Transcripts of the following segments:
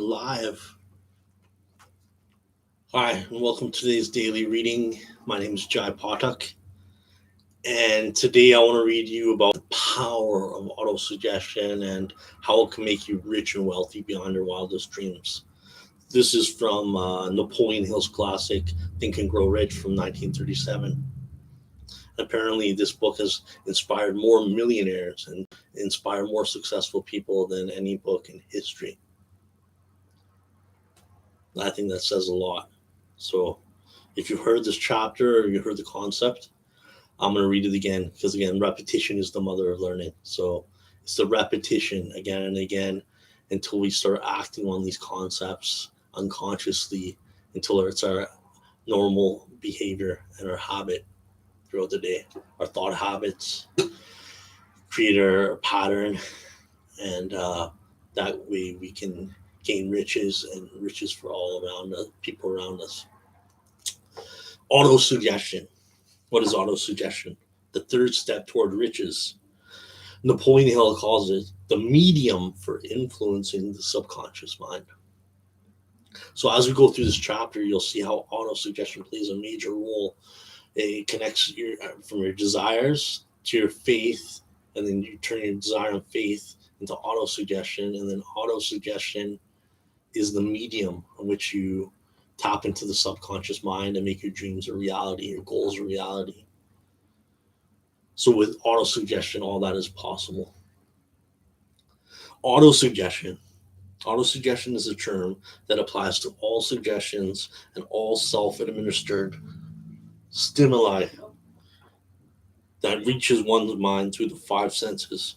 live. Hi, and welcome to today's daily reading. My name is Jai Patak, and today I want to read you about the power of auto-suggestion and how it can make you rich and wealthy beyond your wildest dreams. This is from Napoleon Hill's classic, Think and Grow Rich from 1937. Apparently, this book has inspired more millionaires and inspired more successful people than any book in history. I think that says a lot. So if you heard this chapter or you heard the concept, I'm going to read it again because, again, repetition is the mother of learning. So it's the repetition again and again until we start acting on these concepts unconsciously, until it's our normal behavior and our habit throughout the day. Our thought habits create our pattern, and that way we can gain riches and riches for all around us, people around us. Auto-suggestion. What is auto-suggestion? The third step toward riches. Napoleon Hill calls it the medium for influencing the subconscious mind. So as we go through this chapter, you'll see how auto-suggestion plays a major role. It connects from your desires to your faith, and then you turn your desire and faith into auto-suggestion, and then auto-suggestion is the medium in which you tap into the subconscious mind and make your dreams a reality, your goals a reality. So with auto-suggestion, all that is possible. Auto-suggestion. Auto-suggestion is a term that applies to all suggestions and all self-administered stimuli that reaches one's mind through the five senses.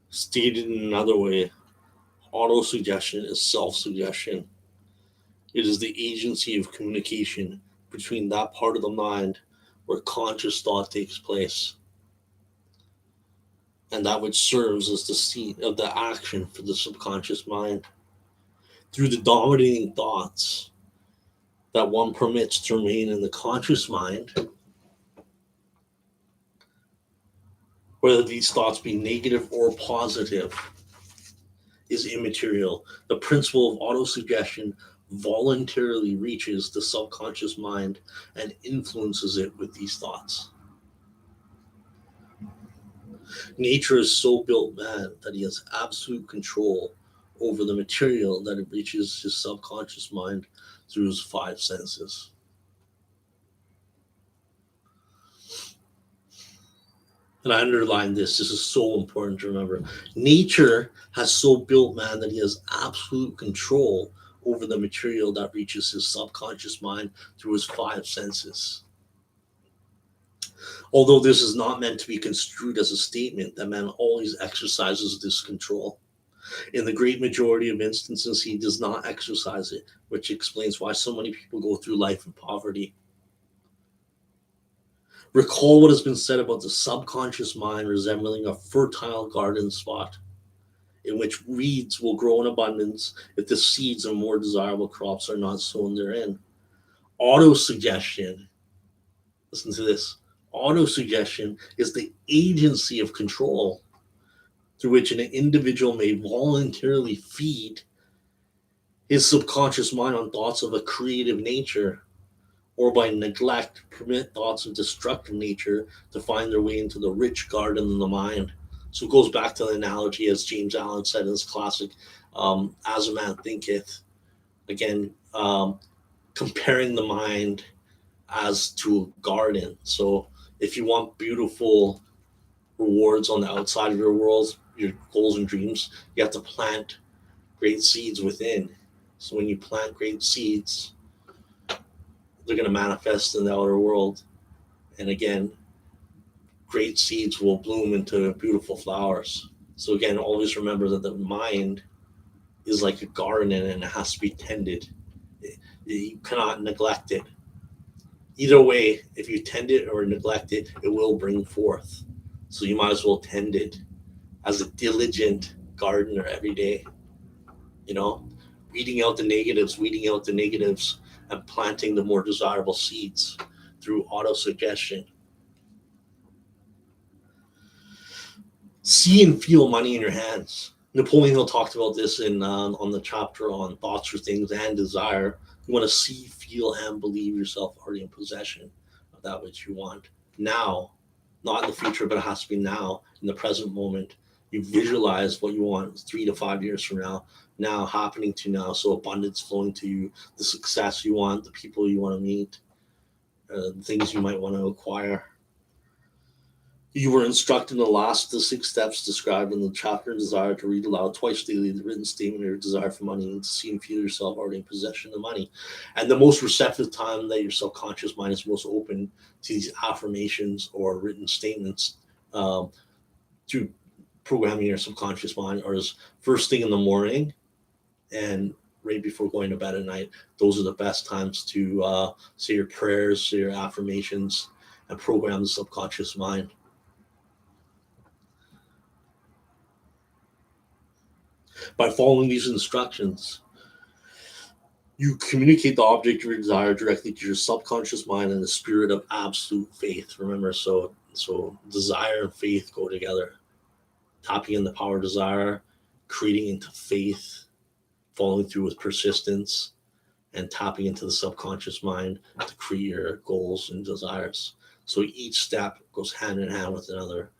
Stated in another way, auto-suggestion is self-suggestion. It is the agency of communication between that part of the mind where conscious thought takes place, and that which serves as the seat of the action for the subconscious mind. Through the dominating thoughts that one permits to remain in the conscious mind, whether these thoughts be negative or positive, is immaterial. The principle of autosuggestion voluntarily reaches the subconscious mind and influences it with these thoughts. Nature is so built man that he has absolute control over the material that it reaches his subconscious mind through his five senses. And I underline this is so important to remember. Nature has so built man that he has absolute control over the material that reaches his subconscious mind through his five senses. Although this is not meant to be construed as a statement that man always exercises this control. In the great majority of instances, he does not exercise it, which explains why so many people go through life in poverty. Recall what has been said about the subconscious mind resembling a fertile garden spot in which weeds will grow in abundance if the seeds of more desirable crops are not sown therein. Auto-suggestion, listen to this, auto-suggestion is the agency of control through which an individual may voluntarily feed his subconscious mind on thoughts of a creative nature, or by neglect permit thoughts of destructive nature to find their way into the rich garden of the mind. So it goes back to the analogy, as James Allen said in his classic, As a Man Thinketh. Again, comparing the mind as to a garden. So if you want beautiful rewards on the outside of your world, your goals and dreams, you have to plant great seeds within. So when you plant great seeds, they're going to manifest in the outer world. And again, great seeds will bloom into beautiful flowers. So again, always remember that the mind is like a garden and it has to be tended. You cannot neglect it. Either way, if you tend it or neglect it, it will bring forth. So you might as well tend it as a diligent gardener every day. Weeding out the negatives, and planting the more desirable seeds through auto-suggestion. See and feel money in your hands. Napoleon Hill talked about this in on the chapter on thoughts or things and desire. You want to see, feel, and believe yourself already in possession of that which you want now, not in the future, but it has to be now in the present moment. You visualize what you want 3 to 5 years from now happening to now. So abundance flowing to you, the success you want, the people you want to meet, the things you might want to acquire. You were instructed in the last of the 6 steps described in the chapter Desire to read aloud twice daily the written statement of your desire for money and to see and feel yourself already in possession of money. And the most receptive time that your subconscious mind is most open to these affirmations or written statements to programming your subconscious mind or is first thing in the morning and right before going to bed at night. Those are the best times to say your prayers, say your affirmations, and program the subconscious mind. By following these instructions, you communicate the object of your desire directly to your subconscious mind in the spirit of absolute faith. Remember, so desire and faith go together. Tapping in the power of desire, creating into faith, following through with persistence, and tapping into the subconscious mind to create your goals and desires. So each step goes hand in hand with another.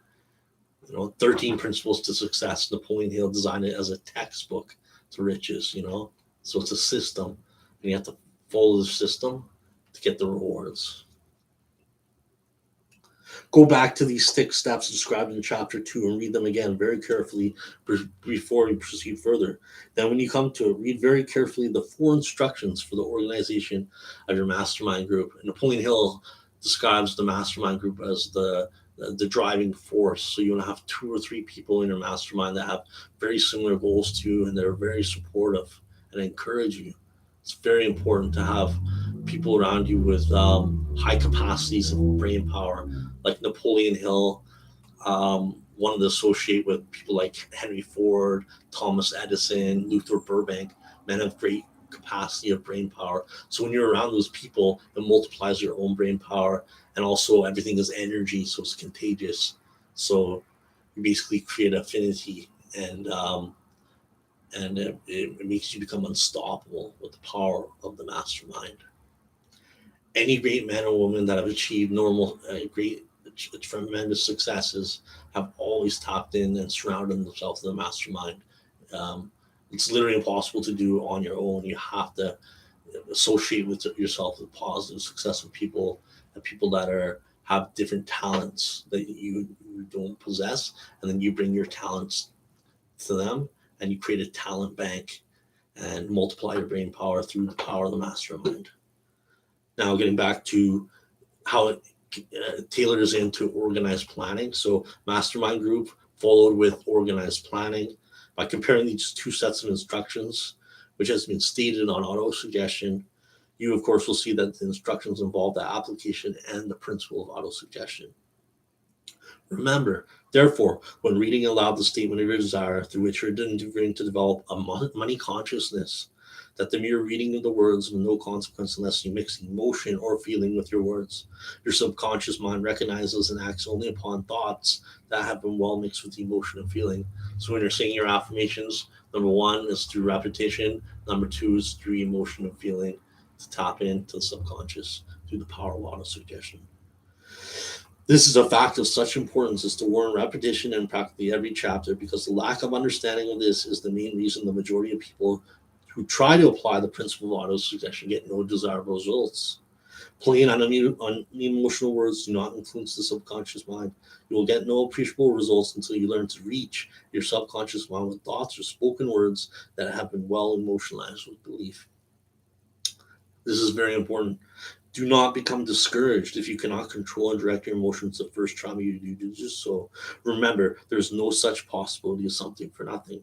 13 principles to success. Napoleon Hill designed it as a textbook to riches. So it's a system, and you have to follow the system to get the rewards. Go back to these 6 steps described in chapter 2 and read them again very carefully before you proceed further. Then, when you come to it, read very carefully the 4 instructions for the organization of your mastermind group. And Napoleon Hill describes the mastermind group as the driving force. So you want to have 2 or 3 people in your mastermind that have very similar goals to you and they're very supportive and encourage you. It's very important to have people around you with high capacities of brain power, like Napoleon Hill. Wanted to associate with people like Henry Ford, Thomas Edison, Luther Burbank, men of great capacity of brain power. So when you're around those people, it multiplies your own brain power, and also everything is energy, so it's contagious. So you basically create affinity, and it makes you become unstoppable with the power of the mastermind. Any great man or woman that have achieved great, tremendous successes have always tapped in and surrounded themselves with a mastermind. It's literally impossible to do on your own. You have to associate with yourself with positive, successful people and people that have different talents that you don't possess, and then you bring your talents to them, and you create a talent bank and multiply your brain power through the power of the mastermind. Now, getting back to how it tailors into organized planning. So, mastermind group followed with organized planning. By comparing these 2 sets of instructions, which has been stated on auto-suggestion, you, of course, will see that the instructions involve the application and the principle of auto-suggestion. Remember, therefore, when reading aloud the statement of your desire through which you're endeavoring to develop a money consciousness, that the mere reading of the words of no consequence unless you mix emotion or feeling with your words. Your subconscious mind recognizes and acts only upon thoughts that have been well mixed with emotion and feeling. So when you're saying your affirmations, number 1 is through repetition, number 2 is through emotion and feeling to tap into the subconscious through the power of auto-suggestion. This is a fact of such importance as to warrant repetition in practically every chapter, because the lack of understanding of this is the main reason the majority of people who try to apply the principle of auto-suggestion get no desirable results. Plain and unemotional words do not influence the subconscious mind. You will get no appreciable results until you learn to reach your subconscious mind with thoughts or spoken words that have been well emotionalized with belief. This is very important. Do not become discouraged if you cannot control and direct your emotions the first time you do so. Remember, there's no such possibility of something for nothing.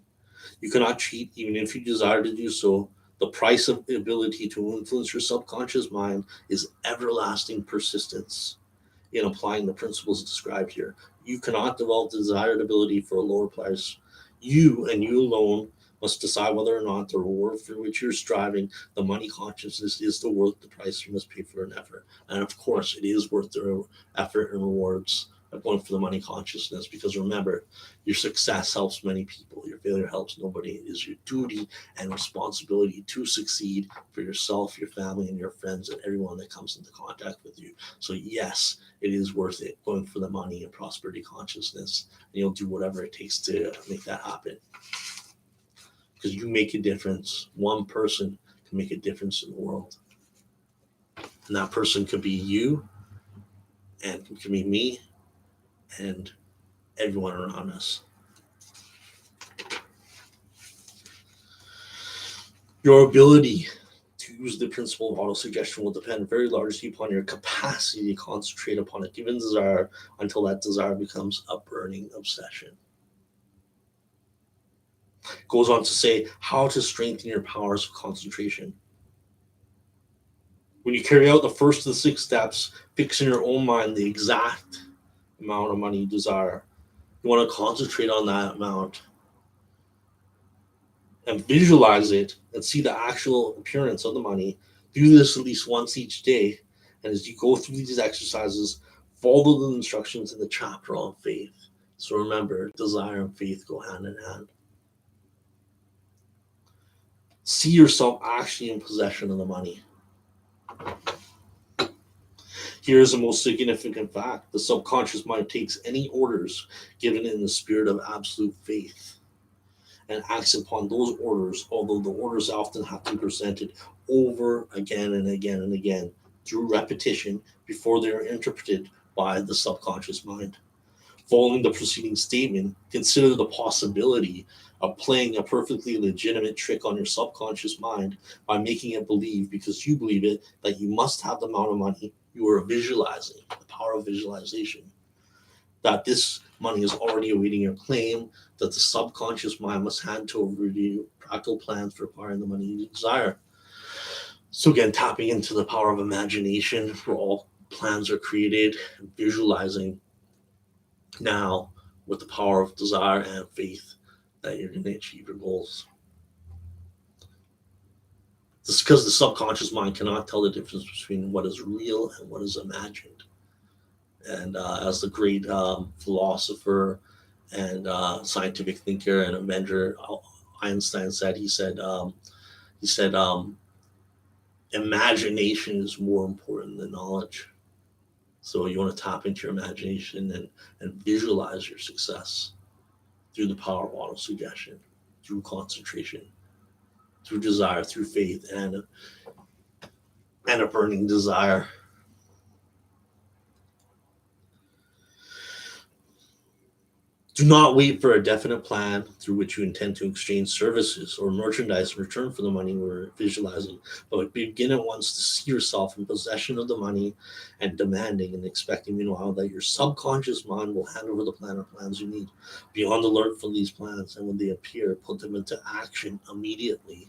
You cannot cheat even if you desire to do so. The price of the ability to influence your subconscious mind is everlasting persistence in applying the principles described here. You cannot develop the desired ability for a lower price. You and you alone must decide whether or not the reward for which you're striving, the money consciousness, is worth the price you must pay for an effort. And of course, it is worth the effort and rewards of going for the money consciousness, because remember, your success helps many people, your failure helps nobody. It is your duty and responsibility to succeed for yourself, your family, and your friends, and everyone that comes into contact with you. So yes, it is worth it going for the money and prosperity consciousness, and you'll do whatever it takes to make that happen, because you make a difference. One person can make a difference in the world, and that person could be you, and it could be me, and everyone around us. Your ability to use the principle of auto-suggestion will depend very largely upon your capacity to concentrate upon a given desire until that desire becomes a burning obsession. It goes on to say how to strengthen your powers of concentration. When you carry out the first of the 6 steps, fix in your own mind the exact amount of money you desire. You want to concentrate on that amount and visualize it and see the actual appearance of the money. Do this at least once each day. And as you go through these exercises, follow the instructions in the chapter on faith. So remember, desire and faith go hand in hand. See yourself actually in possession of the money. Here's the most significant fact: the subconscious mind takes any orders given in the spirit of absolute faith and acts upon those orders, although the orders often have to be presented over again and again and again through repetition before they are interpreted by the subconscious mind. Following the preceding statement, consider the possibility of playing a perfectly legitimate trick on your subconscious mind by making it believe, because you believe it, that you must have the amount of money you are visualizing, the power of visualization, that this money is already awaiting your claim, that the subconscious mind must hand over you practical plans for acquiring the money you desire. So again, tapping into the power of imagination, where all plans are created, visualizing now with the power of desire and faith that you're going to achieve your goals. This is because the subconscious mind cannot tell the difference between what is real and what is imagined. And as the great philosopher and scientific thinker and inventor Einstein said, he said, imagination is more important than knowledge. So you want to tap into your imagination and visualize your success through the power of auto-suggestion, through concentration, through desire, through faith, and a burning desire. Do not wait for a definite plan through which you intend to exchange services or merchandise in return for the money we're visualizing, but begin at once to see yourself in possession of the money and demanding and expecting, meanwhile, that your subconscious mind will hand over the plan or plans you need. Be on the alert for these plans, and when they appear, put them into action immediately.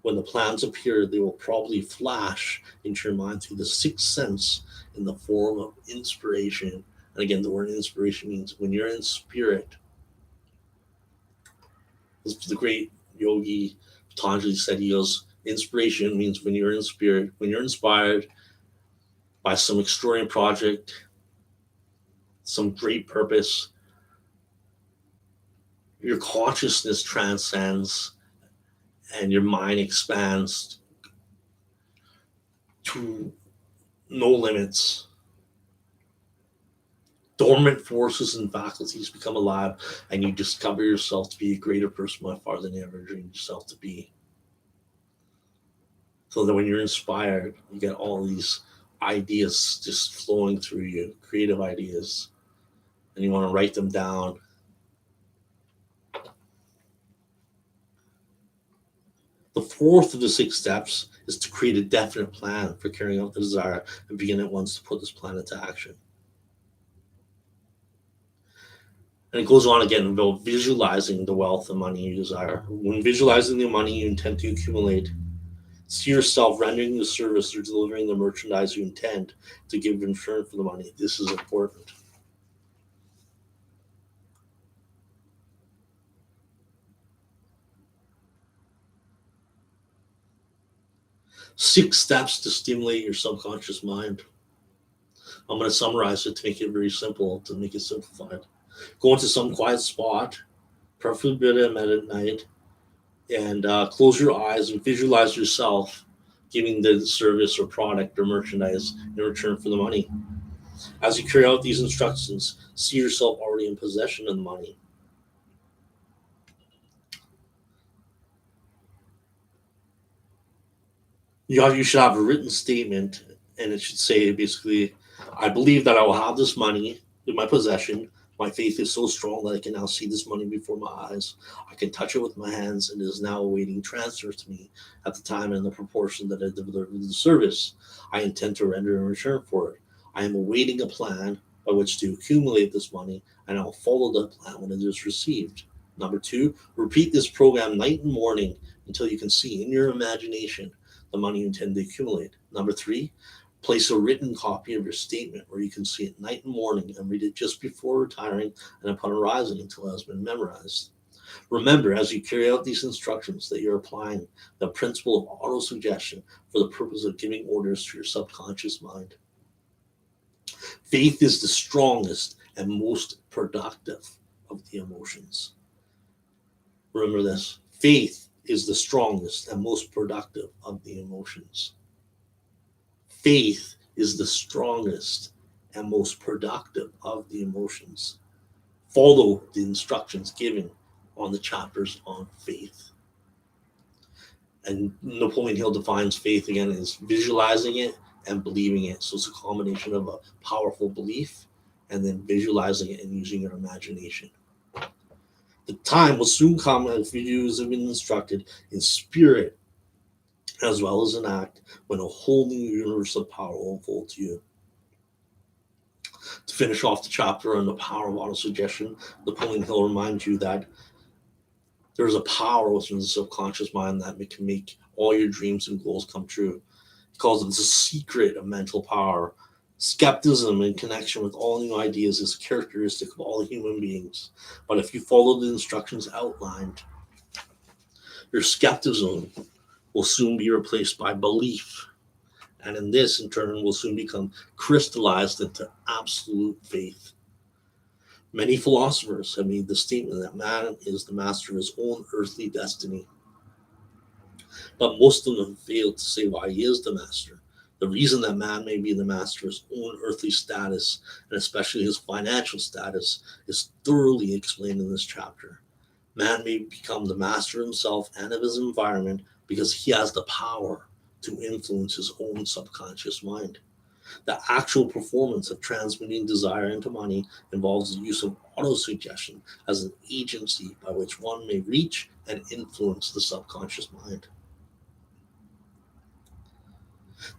When the plans appear, they will probably flash into your mind through the 6th sense in the form of inspiration. And again, the word inspiration means when you're in spirit. This is the great yogi Patanjali said. He goes, inspiration means when you're in spirit, when you're inspired by some extraordinary project, some great purpose, your consciousness transcends and your mind expands to no limits. Dormant forces and faculties become alive, and you discover yourself to be a greater person by far than you ever dreamed yourself to be. So that when you're inspired, you get all these ideas just flowing through you, creative ideas, and you want to write them down. The 4th of the 6 steps is to create a definite plan for carrying out the desire and begin at once to put this plan into action. And it goes on again about visualizing the wealth and money you desire. When visualizing the money you intend to accumulate, see yourself rendering the service or delivering the merchandise you intend to give in return for the money. This is important. Six steps to stimulate your subconscious mind. I'm going to summarize it to make it very simple, to make it simplified. Go into some quiet spot, preferably at night, and close your eyes and visualize yourself giving the service or product or merchandise in return for the money. As you carry out these instructions, see yourself already in possession of the money. You should have a written statement, and it should say basically, I believe that I will have this money in my possession. My faith is so strong that I can now see this money before my eyes. I can touch it with my hands, and it is now awaiting transfer to me at the time and the proportion that I deliver the service I intend to render in return for it. I am awaiting a plan by which to accumulate this money, and I'll follow the plan when it is received. Number two, repeat this program night and morning until you can see in your imagination the money you intend to accumulate. Number three, place a written copy of your statement where you can see it night and morning and read it just before retiring and upon arising until it has been memorized. Remember, as you carry out these instructions, that you're applying the principle of auto-suggestion for the purpose of giving orders to your subconscious mind. Faith is the strongest and most productive of the emotions. Remember this. Faith is the strongest and most productive of the emotions. Faith is the strongest and most productive of the emotions. Follow the instructions given on the chapters on faith. And Napoleon Hill defines faith again as visualizing it and believing it. So it's a combination of a powerful belief and then visualizing it and using your imagination. The time will soon come, as you have been instructed, in spirit as well as in act, when a whole new universe of power will unfold to you. To finish off the chapter on the power of autosuggestion, Napoleon Hill reminds you that there's a power within the subconscious mind that can make all your dreams and goals come true. He calls it the secret of mental power. Skepticism in connection with all new ideas is characteristic of all human beings. But if you follow the instructions outlined, your skepticism will soon be replaced by belief. And in this, in turn, will soon become crystallized into absolute faith. Many philosophers have made the statement that man is the master of his own earthly destiny. But most of them have failed to say why he is the master. The reason that man may be the master of his own earthly status, and especially his financial status, is thoroughly explained in this chapter. Man may become the master of himself and of his environment because he has the power to influence his own subconscious mind. The actual performance of transmitting desire into money involves the use of autosuggestion as an agency by which one may reach and influence the subconscious mind.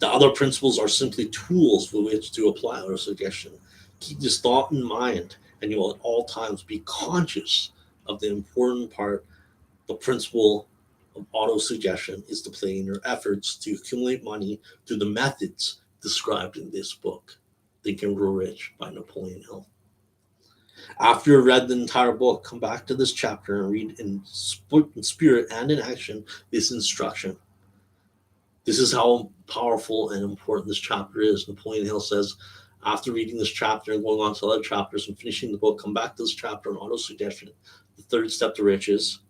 The other principles are simply tools with which to apply autosuggestion. Keep this thought in mind, and you will at all times be conscious of the important part the principle of autosuggestion is to play in your efforts to accumulate money through the methods described in this book, Think and Grow Rich by Napoleon Hill. After you've read the entire book, come back to this chapter and read in spirit and in action this instruction. This is how powerful and important this chapter is. Napoleon Hill says, after reading this chapter and going on to other chapters and finishing the book, come back to this chapter on autosuggestion, the third step to riches,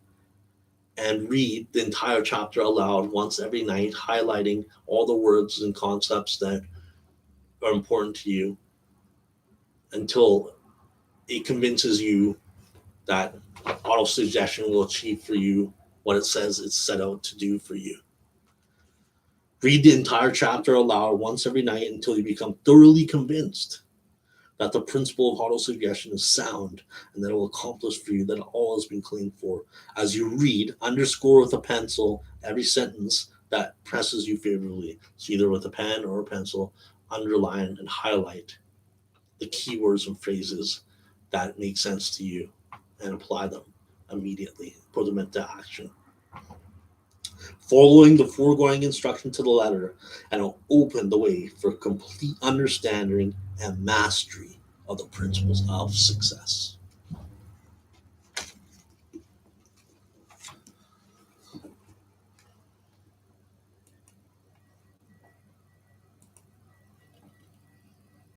and read the entire chapter aloud once every night, highlighting all the words and concepts that are important to you until it convinces you that autosuggestion will achieve for you what it says it's set out to do for you. Read the entire chapter aloud once every night until you become thoroughly convinced that the principle of autosuggestion is sound and that it will accomplish for you that all has been claimed for. As you read, underscore with a pencil every sentence that presses you favorably. So either with a pen or a pencil, underline and highlight the keywords and phrases that make sense to you and apply them immediately. Put them into action. Following the foregoing instruction to the letter, and it'll open the way for complete understanding and mastery of the principles of success.